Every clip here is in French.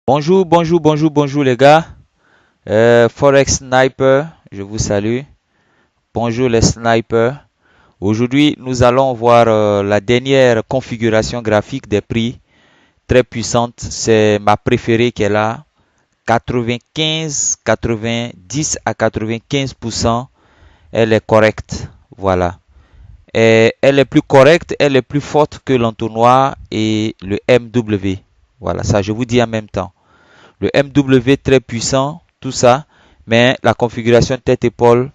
Bonjour les gars. Forex Sniper, je vous salue. Bonjour les snipers. Aujourd'hui, nous allons voir la dernière configuration graphique des prix. Très puissante, c'est ma préférée qui est là. 90 à 95%, elle est correcte. Voilà. Et elle est plus correcte, elle est plus forte que l'entonnoir et le MW. Voilà, ça je vous dis en même temps. Le MW très puissant, tout ça, mais la configuration tête-épaule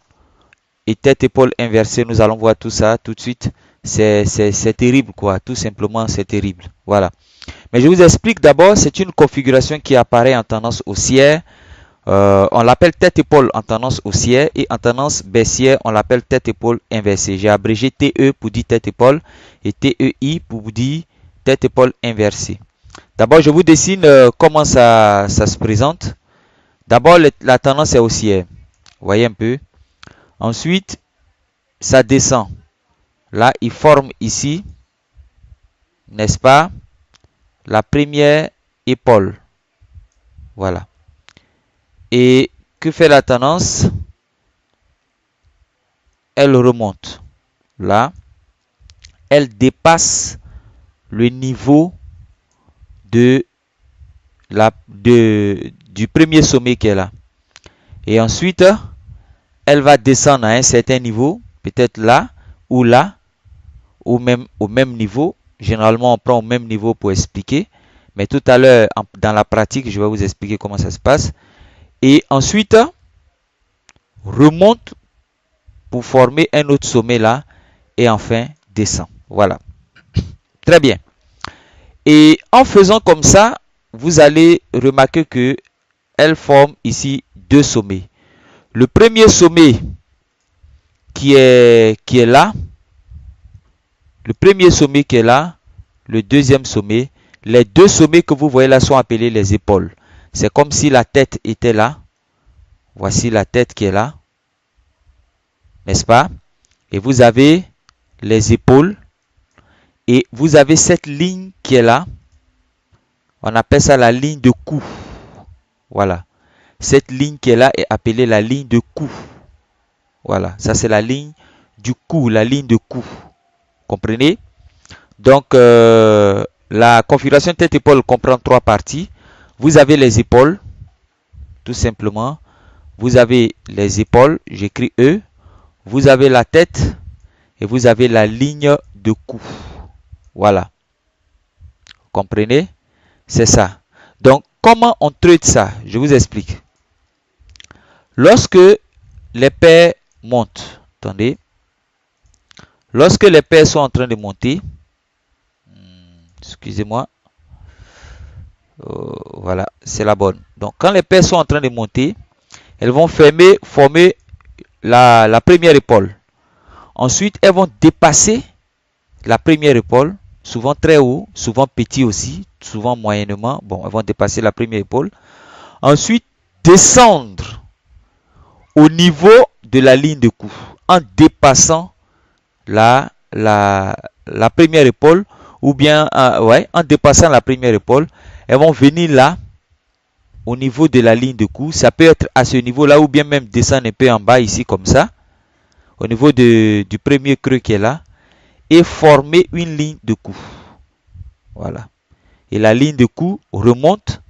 et tête-épaule inversée, nous allons voir tout ça tout de suite. C'est terrible quoi, tout simplement c'est terrible. Voilà. Mais je vous explique d'abord, c'est une configuration qui apparaît en tendance haussière. On l'appelle tête-épaule en tendance haussière et en tendance baissière, on l'appelle tête-épaule inversée. J'ai abrégé TE pour dire tête-épaule et TEI pour vous dire tête-épaule inversée. D'abord, je vous dessine comment ça se présente. D'abord, la tendance est haussière. Vous voyez un peu. Ensuite, ça descend. Là, il forme ici, n'est-ce pas, la première épaule. Voilà. Et que fait la tendance? Elle remonte. Là, elle dépasse le niveau du premier sommet qui est là. Et ensuite, elle va descendre à un certain niveau, peut-être là, ou au même niveau. Généralement, on prend au même niveau pour expliquer. Mais tout à l'heure, dans la pratique, je vais vous expliquer comment ça se passe. Et ensuite, remonte pour former un autre sommet là. Et enfin, descend. Voilà. Très bien. Et en faisant comme ça, vous allez remarquer que elle forme ici deux sommets. Le premier sommet qui est là, le premier sommet qui est là, le deuxième sommet, les deux sommets que vous voyez là sont appelés les épaules. C'est comme si la tête était là. Voici la tête qui est là, n'est-ce pas? Et vous avez les épaules et vous avez cette ligne qui est là. On appelle ça la ligne de cou. Voilà. Cette ligne qui est là est appelée la ligne de cou. Voilà. Ça, c'est la ligne du cou, la ligne de cou. Comprenez? Donc, la configuration tête-épaule comprend trois parties. Vous avez les épaules, tout simplement. Vous avez les épaules, j'écris E. Vous avez la tête et vous avez la ligne de cou. Voilà. Comprenez? C'est ça. Donc, comment on traite ça? Je vous explique. Lorsque les paires montent, attendez, lorsque les paires sont en train de monter, excusez-moi, voilà, c'est la bonne. Donc, quand les paires sont en train de monter, elles vont former la première épaule. Ensuite, elles vont dépasser la première épaule, souvent très haut, souvent petit aussi, souvent moyennement. Bon, elles vont dépasser la première épaule. Ensuite, descendre au niveau de la ligne de cou en dépassant la première épaule ou bien en dépassant la première épaule. Elles vont venir là au niveau de la ligne de cou. Ça peut être à ce niveau là ou bien même descendre un peu en bas ici comme ça au niveau du premier creux qui est là et former une ligne de cou. Voilà. Et la ligne de cou remonte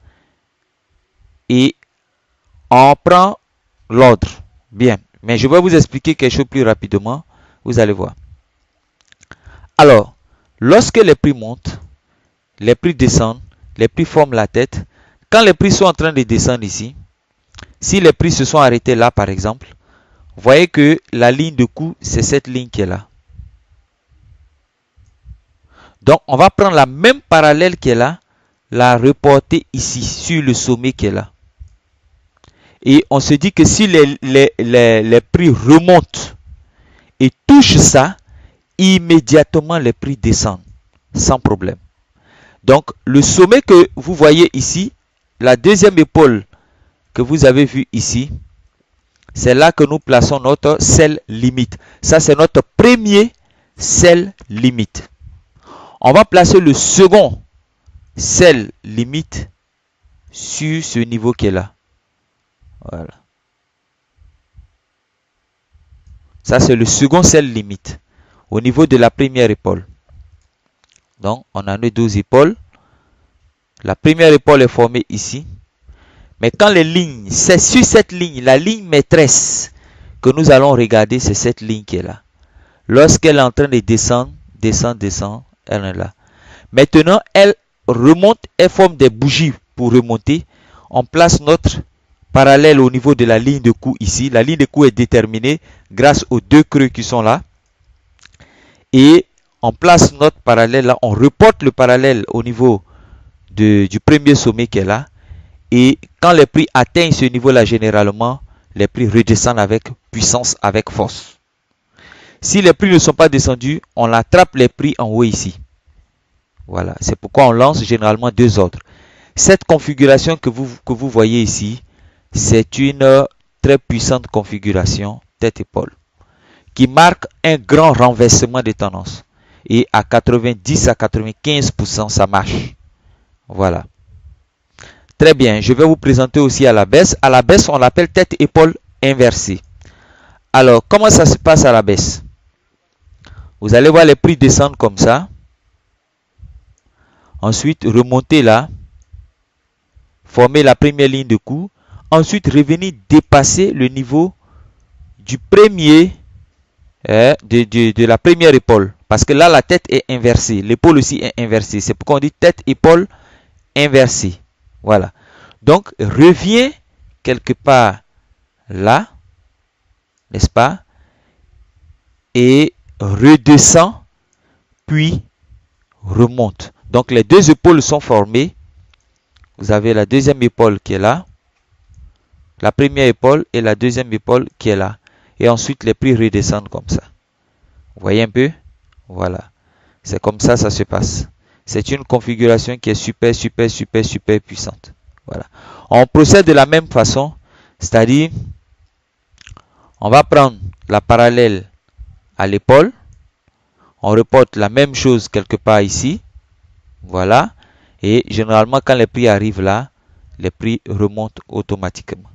et on prend l'ordre. Bien. Mais je vais vous expliquer quelque chose plus rapidement. Vous allez voir. Alors, lorsque les prix montent, les prix descendent, les prix forment la tête. Quand les prix sont en train de descendre ici, si les prix se sont arrêtés là par exemple, vous voyez que la ligne de cou, c'est cette ligne qui est là. Donc, on va prendre la même parallèle qui est là, la reporter ici, sur le sommet qui est là. Et on se dit que si les prix remontent et touchent ça, immédiatement les prix descendent, sans problème. Donc, le sommet que vous voyez ici, la deuxième épaule que vous avez vue ici, c'est là que nous plaçons notre sell limite. Ça, c'est notre premier sell limite. On va placer le second sell limite sur ce niveau qui est là. Voilà. Ça, c'est le second sell limite au niveau de la première épaule. Donc, on a nos 12 épaules. La première épaule est formée ici. Mais quand les lignes, c'est sur cette ligne, la ligne maîtresse que nous allons regarder, c'est cette ligne qui est là. Lorsqu'elle est en train de descendre, descend, elle est là. Maintenant, elle remonte, elle forme des bougies pour remonter. On place notre parallèle au niveau de la ligne de coup ici. La ligne de coup est déterminée grâce aux deux creux qui sont là. Et on place notre parallèle là. On reporte le parallèle au niveau du premier sommet qui est là. Et quand les prix atteignent ce niveau-là, généralement, les prix redescendent avec puissance, avec force. Si les prix ne sont pas descendus, on attrape les prix en haut ici. Voilà, c'est pourquoi on lance généralement deux ordres. Cette configuration que vous voyez ici, c'est une très puissante configuration tête-épaule qui marque un grand renversement de tendance. Et à 90 à 95%, ça marche. Voilà. Très bien, je vais vous présenter aussi à la baisse. À la baisse, on l'appelle tête-épaule inversée. Alors, comment ça se passe à la baisse? Vous allez voir les prix descendre comme ça. Ensuite, remonter là. Former la première ligne de coup. Ensuite, revenir dépasser le niveau du premier, de la première épaule. Parce que là, la tête est inversée. L'épaule aussi est inversée. C'est pourquoi on dit tête-épaule inversée. Voilà. Donc, revient quelque part là. N'est-ce pas? Et redescend, puis remonte. Donc, les deux épaules sont formées. Vous avez la deuxième épaule qui est là. La première épaule et la deuxième épaule qui est là. Et ensuite, les prix redescendent comme ça. Vous voyez un peu? Voilà. C'est comme ça se passe. C'est une configuration qui est super puissante. Voilà. On procède de la même façon. C'est-à-dire, on va prendre la parallèle à l'épaule. On reporte la même chose quelque part ici. Voilà. Et généralement, quand les prix arrivent là, les prix remontent automatiquement.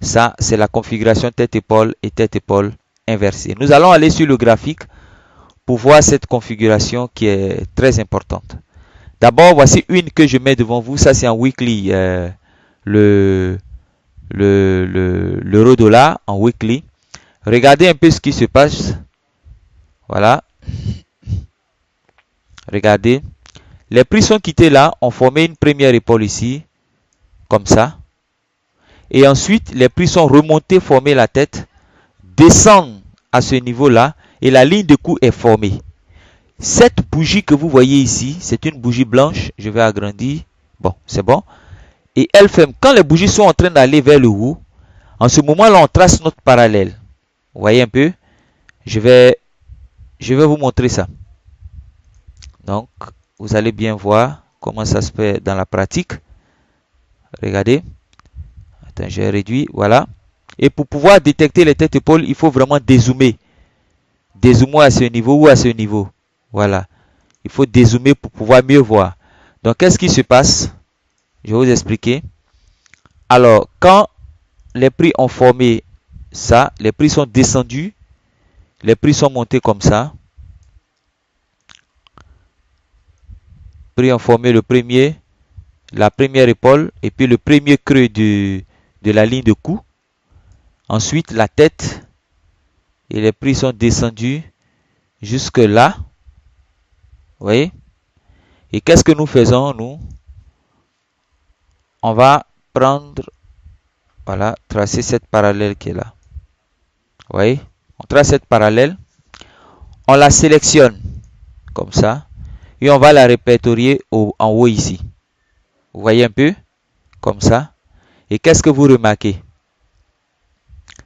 Ça, c'est la configuration tête-épaule et tête-épaule inversée. Nous allons aller sur le graphique pour voir cette configuration qui est très importante. D'abord, voici une que je mets devant vous. Ça, c'est en weekly. L'euro-dollar en weekly. Regardez un peu ce qui se passe. Voilà. Regardez. Les prix sont quittés là. On formé une première épaule ici. Comme ça. Et ensuite, les prix sont remontés, former la tête, descendent à ce niveau-là et la ligne de coup est formée. Cette bougie que vous voyez ici, c'est une bougie blanche. Je vais agrandir. Bon, c'est bon. Et elle ferme. Quand les bougies sont en train d'aller vers le haut, en ce moment-là, on trace notre parallèle. Vous voyez un peu? Je vais vous montrer ça. Donc, vous allez bien voir comment ça se fait dans la pratique. Regardez. Attends, j'ai réduit, voilà. Et pour pouvoir détecter les têtes-épaules, il faut vraiment dézoomer. Dézoomer à ce niveau ou à ce niveau. Voilà. Il faut dézoomer pour pouvoir mieux voir. Donc, qu'est-ce qui se passe? Je vais vous expliquer. Alors, quand les prix ont formé ça, les prix sont descendus. Les prix sont montés comme ça. Les prix ont formé le premier, la première épaule et puis le premier creux de la ligne de coup. Ensuite, la tête et les prix sont descendus jusque là. Vous voyez? Et qu'est-ce que nous faisons, nous? On va prendre, voilà, tracer cette parallèle qui est là. Vous voyez? On trace cette parallèle. On la sélectionne comme ça. Et on va la répertorier en haut ici. Vous voyez un peu? Comme ça. Et qu'est-ce que vous remarquez?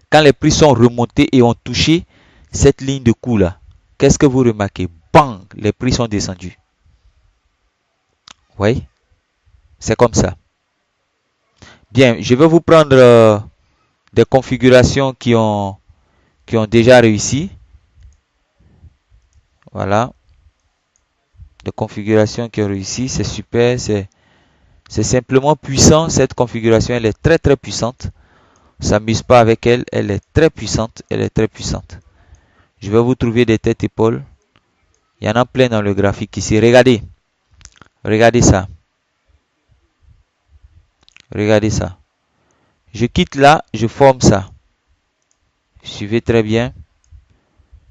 Quand les prix sont remontés et ont touché cette ligne de coup là, qu'est-ce que vous remarquez? Bang! Les prix sont descendus. Vous voyez? C'est comme ça. Bien, je vais vous prendre des configurations qui ont déjà réussi. Voilà. Des configurations qui ont réussi. C'est super. C'est simplement puissant. Cette configuration, elle est très très puissante. On ne s'amuse pas avec elle. Elle est très puissante. Elle est très puissante. Je vais vous trouver des têtes épaules. Il y en a plein dans le graphique ici. Regardez. Regardez ça. Regardez ça. Je quitte là, je forme ça. Suivez très bien.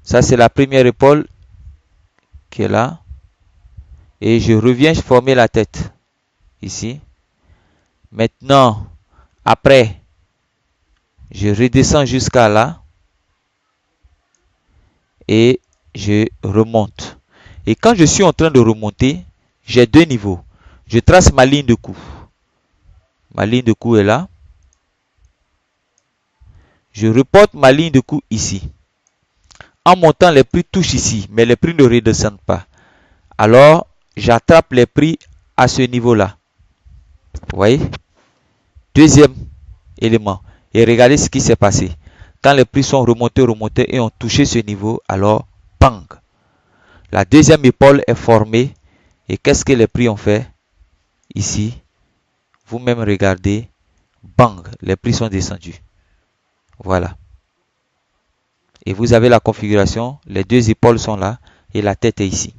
Ça, c'est la première épaule qui est là. Et je reviens former la tête. Ici. Maintenant, après, je redescends jusqu'à là. Et je remonte. Et quand je suis en train de remonter, j'ai deux niveaux. Je trace ma ligne de cou. Ma ligne de cou est là. Je reporte ma ligne de cou ici. En montant, les prix touchent ici, mais les prix ne redescendent pas. Alors, j'attrape les prix à ce niveau-là. Vous voyez? Deuxième élément. Et regardez ce qui s'est passé. Quand les prix sont remontés et ont touché ce niveau, alors, bang! La deuxième épaule est formée. Et qu'est-ce que les prix ont fait? Ici, vous-même regardez, bang! Les prix sont descendus. Voilà. Et vous avez la configuration, les deux épaules sont là et la tête est ici.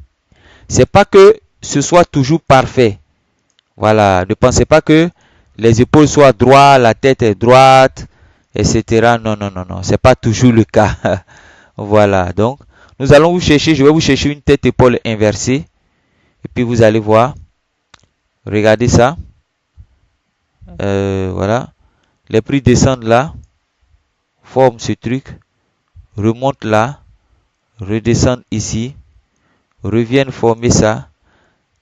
C'est pas que ce soit toujours parfait. Voilà, ne pensez pas que les épaules soient droites, la tête est droite, etc. Non, non, non, non, c'est pas toujours le cas. Voilà, donc nous allons vous chercher, je vais vous chercher une tête épaule inversée. Et puis vous allez voir, regardez ça. Voilà, les prix descendent là, forment ce truc, remontent là, redescendent ici, reviennent former ça.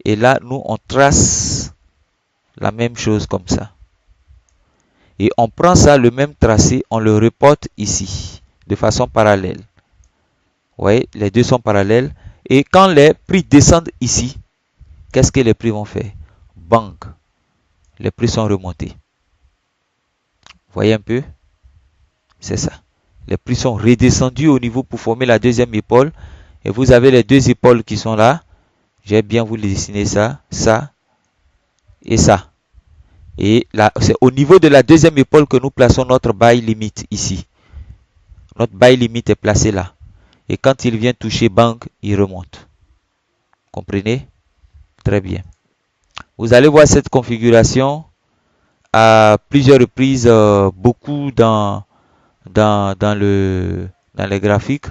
Et là, nous, on trace la même chose comme ça. Et on prend ça, le même tracé, on le reporte ici, de façon parallèle. Vous voyez, les deux sont parallèles. Et quand les prix descendent ici, qu'est-ce que les prix vont faire? Bang! Les prix sont remontés. Vous voyez un peu? C'est ça. Les prix sont redescendus au niveau pour former la deuxième épaule. Et vous avez les deux épaules qui sont là. J'ai bien voulu dessiner ça, ça et ça. Et là, c'est au niveau de la deuxième épaule que nous plaçons notre bail limite ici. Notre bail limite est placé là. Et quand il vient toucher bang, il remonte. Comprenez? Très bien. Vous allez voir cette configuration à plusieurs reprises, beaucoup dans les graphiques.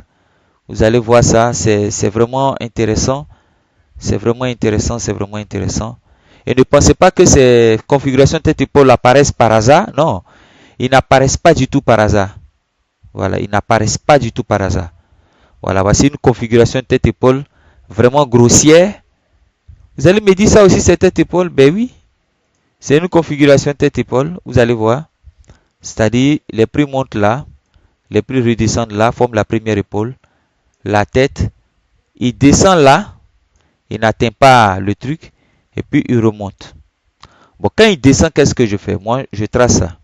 Vous allez voir ça, c'est vraiment intéressant. C'est vraiment intéressant, c'est vraiment intéressant. Et ne pensez pas que ces configurations tête-épaule apparaissent par hasard. Non, ils n'apparaissent pas du tout par hasard. Voilà, ils n'apparaissent pas du tout par hasard. Voilà, voici une configuration tête-épaule vraiment grossière. Vous allez me dire ça aussi, c'est tête-épaule? Ben oui, c'est une configuration tête-épaule. Vous allez voir. C'est-à-dire, les prix montent là, les prix redescendent là, forment la première épaule. La tête, il descend là, il n'atteint pas le truc, et puis il remonte. Bon, quand il descend, qu'est-ce que je fais? Moi, je trace ça,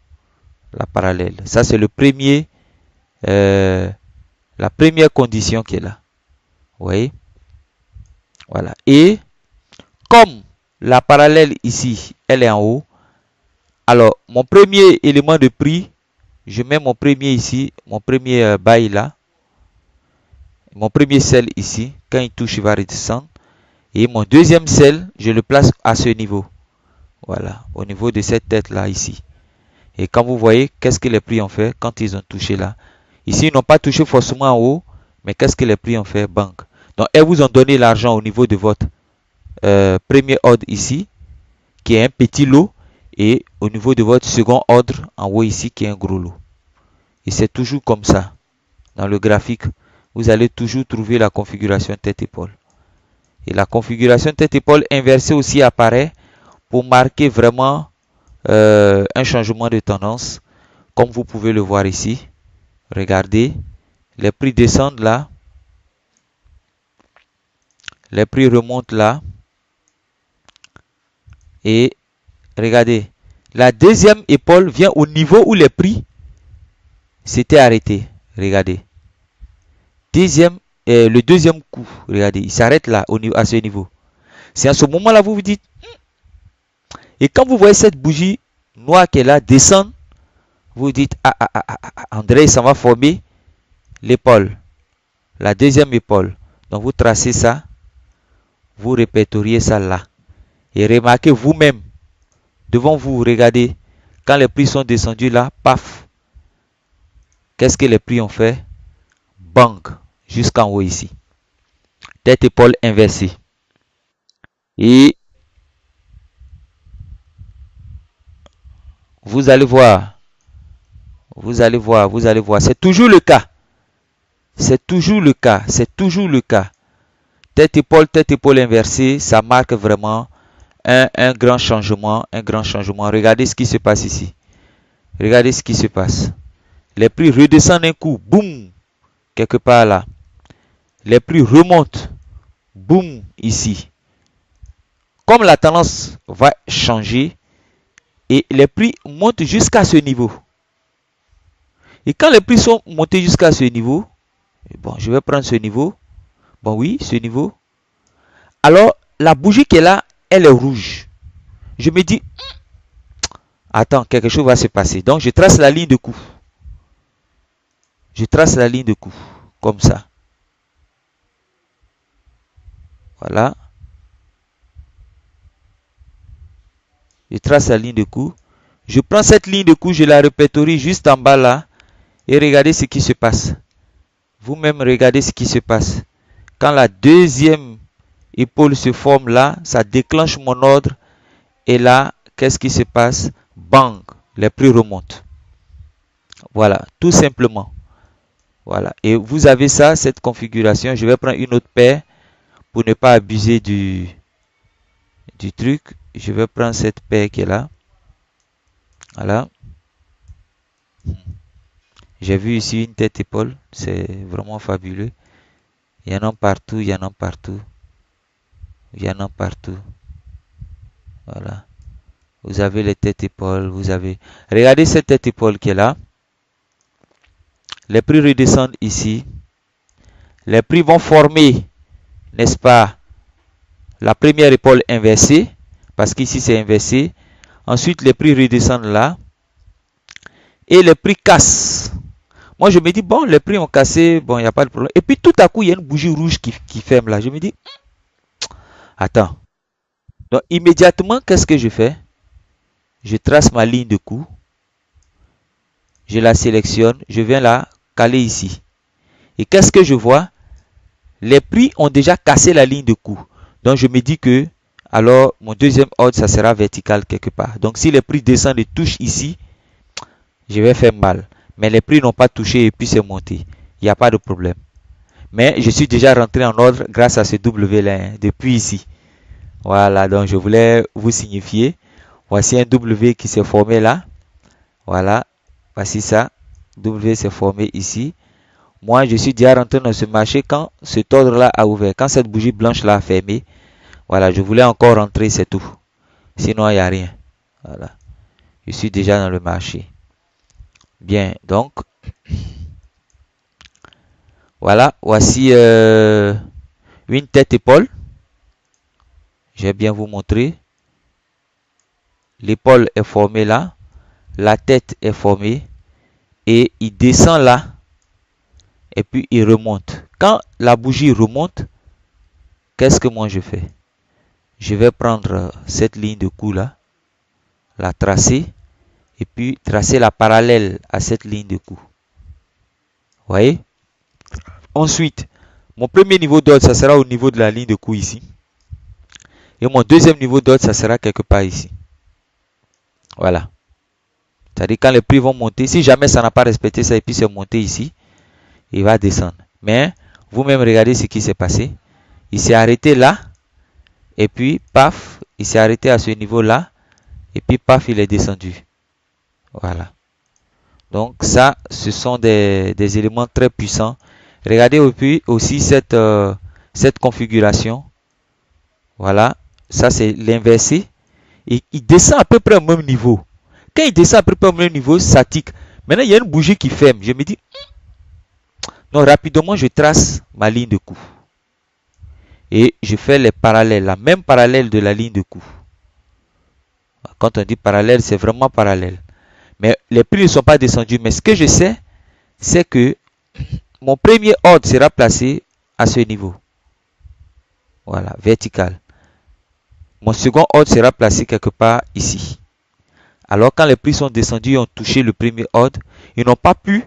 la parallèle. Ça, c'est le premier, la première condition qui est là. Vous voyez? Voilà. Et comme la parallèle ici, elle est en haut, alors mon premier élément de prix, je mets mon premier ici, mon premier bail là, mon premier sel ici. Quand il touche, il va redescendre. Et mon deuxième sel, je le place à ce niveau. Voilà, au niveau de cette tête-là, ici. Et quand vous voyez, qu'est-ce que les prix ont fait quand ils ont touché là? Ici, ils n'ont pas touché forcément en haut, mais qu'est-ce que les prix ont fait? Bang. Donc, elles vous ont donné l'argent au niveau de votre premier ordre ici, qui est un petit lot, et au niveau de votre second ordre, en haut ici, qui est un gros lot. Et c'est toujours comme ça. Dans le graphique, vous allez toujours trouver la configuration tête-épaule. Et la configuration tête-épaule inversée aussi apparaît pour marquer vraiment un changement de tendance. Comme vous pouvez le voir ici. Regardez, les prix descendent là. Les prix remontent là. Et regardez, la deuxième épaule vient au niveau où les prix s'étaient arrêtés. Regardez. Le deuxième coup, regardez, il s'arrête là, à ce niveau. C'est à ce moment-là, vous vous dites, Et quand vous voyez cette bougie noire qui est là descendre, vous dites, André, ça va former l'épaule, la deuxième épaule. Donc vous tracez ça, vous répertoriez ça là. Et remarquez vous-même, devant vous, regardez, quand les prix sont descendus là, paf, qu'est-ce que les prix ont fait? Bang, jusqu'en haut ici. Tête épaule inversée. Et vous allez voir, c'est toujours le cas. C'est toujours le cas, c'est toujours le cas. Tête épaule inversée, ça marque vraiment un grand changement, un grand changement. Regardez ce qui se passe ici. Regardez ce qui se passe. Les prix redescendent un coup, boum, quelque part là. Les prix remontent, boum, ici. Comme la tendance va changer et les prix montent jusqu'à ce niveau. Et quand les prix sont montés jusqu'à ce niveau, bon, je vais prendre ce niveau. Bon, oui, ce niveau. Alors, la bougie qui est là, elle est rouge. Je me dis, attends, quelque chose va se passer. Donc, je trace la ligne de coup. Je trace la ligne de coup, comme ça. Voilà. Je trace la ligne de coup. Je prends cette ligne de coup, je la répertorie juste en bas là. Et regardez ce qui se passe. Vous-même, regardez ce qui se passe. Quand la deuxième épaule se forme là, ça déclenche mon ordre. Et là, qu'est-ce qui se passe? Bang, les prix remontent. Voilà, tout simplement. Voilà, et vous avez ça, cette configuration. Je vais prendre une autre paire pour ne pas abuser du truc. Je vais prendre cette paire qui est là. Voilà. J'ai vu ici une tête épaule. C'est vraiment fabuleux. Il y en a partout, il y en a partout. Il y en a partout. Voilà. Vous avez les têtes épaules, vous avez... Regardez cette tête épaule qui est là. Les prix redescendent ici. Les prix vont former, n'est-ce pas, la première épaule inversée. Parce qu'ici c'est inversé. Ensuite, les prix redescendent là. Et les prix cassent. Moi, je me dis, bon, les prix ont cassé. Bon, il n'y a pas de problème. Et puis, tout à coup, il y a une bougie rouge qui ferme là. Je me dis, attends. Donc, immédiatement, qu'est-ce que je fais? Je trace ma ligne de coup. Je la sélectionne. Je viens la caler ici. Et qu'est-ce que je vois? Les prix ont déjà cassé la ligne de coup. Donc, je me dis que, alors, mon deuxième ordre, ça sera vertical quelque part. Donc, si les prix descendent et touchent ici, je vais faire mal. Mais les prix n'ont pas touché et puis c'est monté. Il n'y a pas de problème. Mais je suis déjà rentré en ordre grâce à ce W là, hein, depuis ici. Voilà, donc je voulais vous signifier. Voici un W qui s'est formé là. Voilà, voici ça. W s'est formé ici. Moi, je suis déjà rentré dans ce marché quand cet ordre là a ouvert. Quand cette bougie blanche là a fermé. Voilà, je voulais encore rentrer, c'est tout. Sinon, il n'y a rien. Voilà, je suis déjà dans le marché. Bien, donc, voilà, voici une tête épaule. Je vais bien vous montrer. L'épaule est formée là. La tête est formée. Et il descend là. Et puis il remonte. Quand la bougie remonte, qu'est-ce que moi je fais? Je vais prendre cette ligne de coup là. La tracer. Et puis tracer la parallèle à cette ligne de coup. Vous voyez? Ensuite, mon premier niveau d'ordre, ça sera au niveau de la ligne de coup ici. Et mon deuxième niveau d'ordre, ça sera quelque part ici. Voilà. C'est-à-dire quand les prix vont monter, si jamais ça n'a pas respecté ça et puis c'est monté ici, il va descendre. Mais vous-même regardez ce qui s'est passé. Il s'est arrêté là. Et puis, paf, il s'est arrêté à ce niveau-là. Et puis, paf, il est descendu. Voilà. Donc ça, ce sont des éléments très puissants. Regardez aussi cette configuration. Voilà. Ça, c'est l'inversé. Et il descend à peu près au même niveau. Quand il descend à peu près au même niveau, ça tique. Maintenant, il y a une bougie qui ferme. Je me dis, non, rapidement, je trace ma ligne de coup. Et je fais les parallèles, la même parallèle de la ligne de coup. Quand on dit parallèle, c'est vraiment parallèle. Mais les prix ne sont pas descendus. Mais ce que je sais, c'est que mon premier ordre sera placé à ce niveau. Voilà, vertical. Mon second ordre sera placé quelque part ici. Alors quand les prix sont descendus et ont touché le premier ordre, ils n'ont pas pu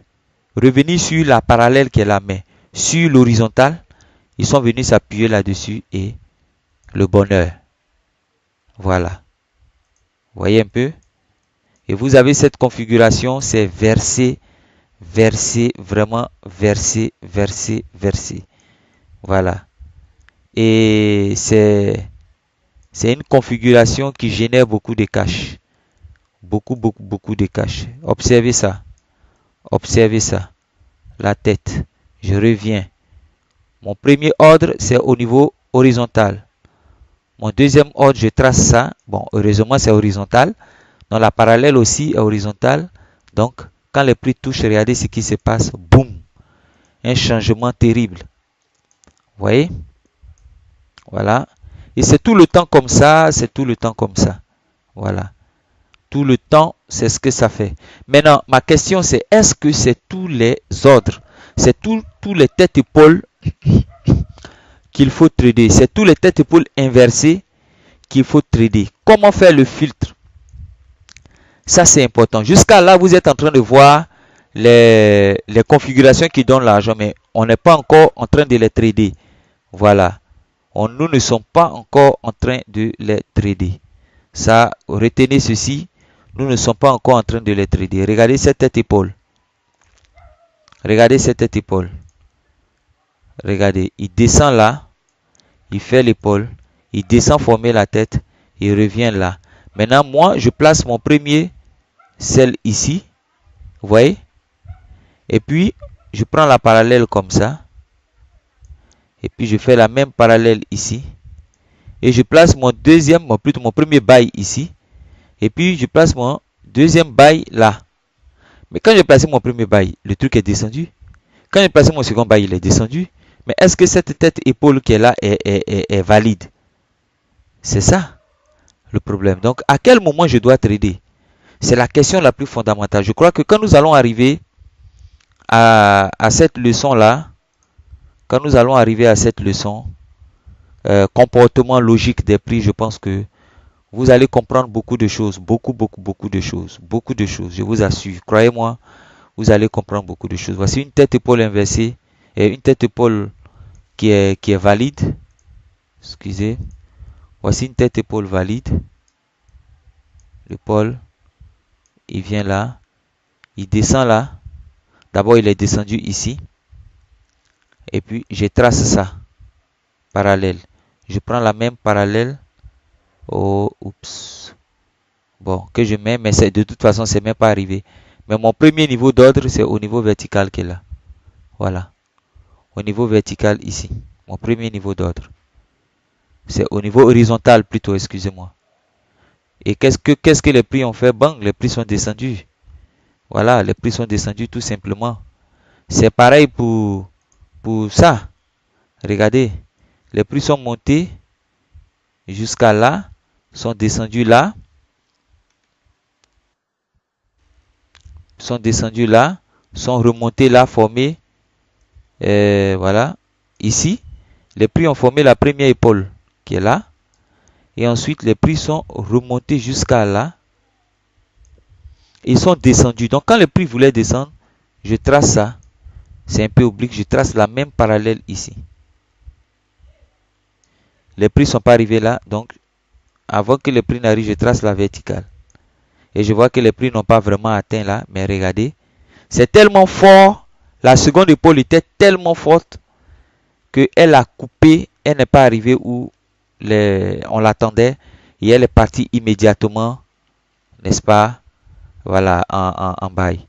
revenir sur la parallèle qui est là, mais sur l'horizontale, ils sont venus s'appuyer là-dessus et le bonheur. Voilà. Vous voyez un peu? Et vous avez cette configuration, c'est verser, verser, vraiment verser, verser, verser. Voilà. Et c'est une configuration qui génère beaucoup de caches. Beaucoup, beaucoup, beaucoup de caches. Observez ça. Observez ça. La tête. Je reviens. Mon premier ordre, c'est au niveau horizontal. Mon deuxième ordre, je trace ça. Bon, heureusement, c'est horizontal. Donc, la parallèle aussi est horizontale. Donc, quand les prix touchent, regardez ce qui se passe. Boum. Un changement terrible. Vous voyez? Voilà. Et c'est tout le temps comme ça. C'est tout le temps comme ça. Voilà. Tout le temps, c'est ce que ça fait. Maintenant, ma question c'est, est-ce que c'est tous les ordres? C'est tous les têtes-épaules qu'il faut trader. C'est tous les têtes-épaules inversées qu'il faut trader. Comment faire le filtre? Ça, c'est important. Jusqu'à là, vous êtes en train de voir les configurations qui donnent l'argent, mais on n'est pas encore en train de les trader. Voilà. Nous ne sommes pas encore en train de les trader. Ça, retenez ceci. Nous ne sommes pas encore en train de les trader. Regardez cette tête-épaule. Regardez cette tête-épaule. Regardez, il descend là. Il fait l'épaule. Il descend former la tête. Il revient là. Maintenant, moi, je place mon premier sel ici. Vous voyez? Et puis, je prends la parallèle comme ça. Et puis, je fais la même parallèle ici. Et je place mon deuxième, plutôt mon premier bail ici. Et puis, je place mon deuxième bail là. Mais quand j'ai placé mon premier bail, le truc est descendu. Quand j'ai placé mon second bail, il est descendu. Mais est-ce que cette tête-épaule qui est là est valide? C'est ça le problème. Donc, à quel moment je dois trader? C'est la question la plus fondamentale. Je crois que quand nous allons arriver à cette leçon-là, quand nous allons arriver à cette leçon, comportement logique des prix, je pense que vous allez comprendre beaucoup de choses, beaucoup de choses, je vous assure, croyez-moi, vous allez comprendre beaucoup de choses. Voici une tête-épaule inversée, et une tête-épaule qui est valide, excusez, voici une tête-épaule valide, l'épaule, il vient là, il descend là, d'abord il est descendu ici, et puis je trace ça, parallèle, je prends la même parallèle, oh, oups. Bon, que je mets, mais de toute façon, c'est même pas arrivé. Mais mon premier niveau d'ordre, c'est au niveau vertical qui est là. Voilà. Au niveau vertical ici. Mon premier niveau d'ordre. C'est au niveau horizontal plutôt, excusez-moi. Et qu'est-ce que les prix ont fait? Bang, les prix sont descendus. Voilà, les prix sont descendus tout simplement. C'est pareil pour ça. Regardez. Les prix sont montés jusqu'à là. Sont descendus là. Sont descendus là, sont remontés là, formés, voilà, ici, les prix ont formé la première épaule qui est là, et ensuite les prix sont remontés jusqu'à là, ils sont descendus. Donc quand les prix voulaient descendre, je trace ça, c'est un peu oblique, je trace la même parallèle ici. Les prix ne sont pas arrivés là, donc avant que les prix n'arrivent, je trace la verticale. Et je vois que les prix n'ont pas vraiment atteint là. Mais regardez. C'est tellement fort. La seconde épaule était tellement forte. Qu'elle a coupé. Elle n'est pas arrivée où on l'attendait. Et elle est partie immédiatement. N'est-ce pas? Voilà. En bail.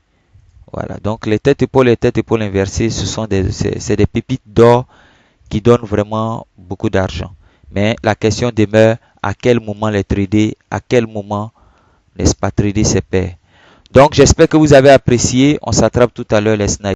Voilà. Donc les têtes-épaules et les têtes-épaules inversées. C'est des pépites d'or. Qui donnent vraiment beaucoup d'argent. Mais la question demeure. À quel moment les trader? À quel moment, n'est-ce pas, trader ses paires. Donc, j'espère que vous avez apprécié. On s'attrape tout à l'heure les snipers.